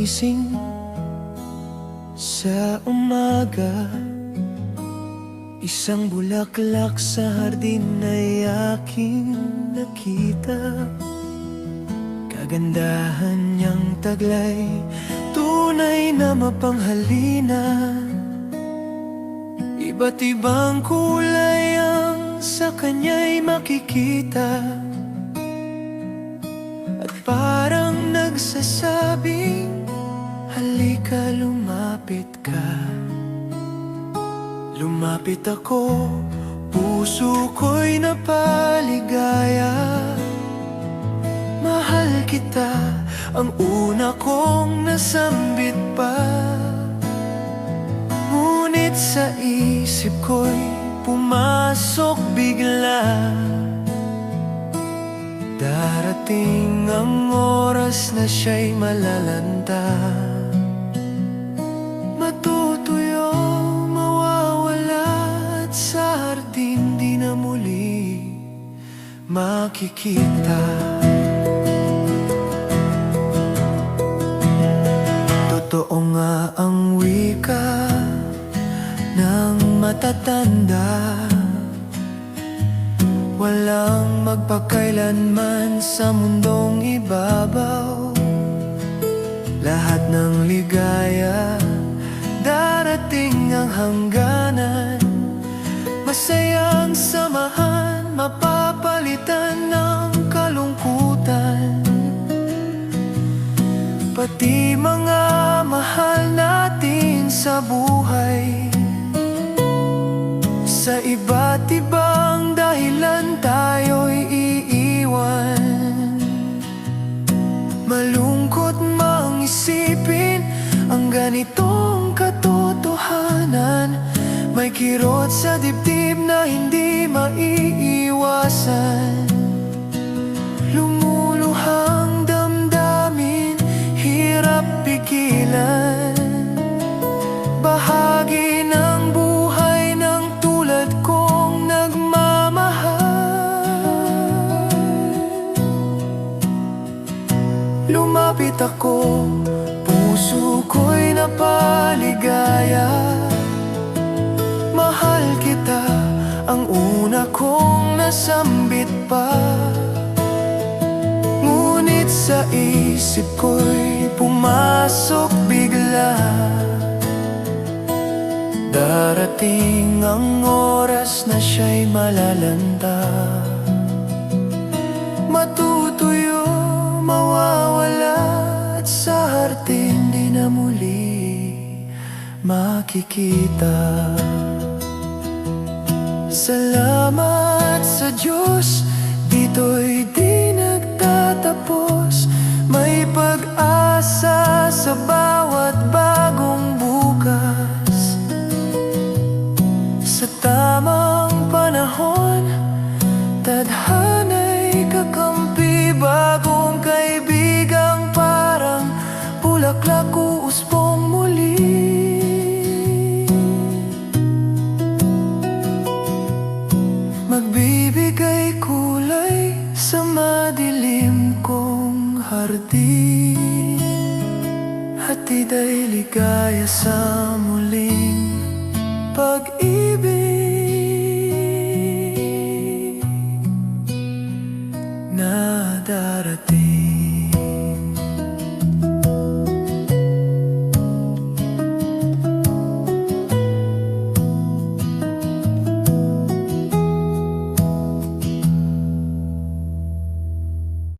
pagising sa umaga, isang bulaklak sa hardin ay aking nakita. Kagandahan niyang taglay, tunay na mapanghalina. Iba't ibang kulay ang sa kanya'y makikita, at parang nagsasabing, halika, lumapit ka. Lumapit ako, puso ko'y napaligaya. Mahal kita, ang una kong nasambit pa. Ngunit sa isip ko'y pumasok bigla, darating ang oras na siya'y malalanta. Matutuyo, mawawala, at sa hardin di na muli makikita. Totoo nga ang wika ng matatanda, walang magpakailanman sa mundong ibabaw. Lahat ng ligaya, darating ang hangganan. Masayang samahan, mapapalitan ng kalungkutan. Pati mga mahal natin sa buhay, sa iba't ibang dahilan tayo'y iiwan. Malungkot mang isipin ang ganitong katotohanan. May kirot sa dibdib na hindi maiiwasan. Lumuluhang damdamin, hirap pigilan. Bahagi ng buhay ng tulad kong nagmamahal. Lumapit ako, puso ko'y napaligaya. Mahal kita, ang una kong nasambit pa. Ngunit sa isip ko'y pumasok bigla, darating ang oras na siya'y malalanta. Matutuyo, mawawala, at sa hardin di na muli makikita. Salamat sa Diyos, dito'y di nagtatapos. May pag-asa sa bawat bagong bukas. Sa tamang panahon, tadhana'y kakampi. Bagong kaibigang parang bulaklak uuspong muli. Magbibigay kulay sa madilim kong hardin. Hatid ay ligaya sa muling pag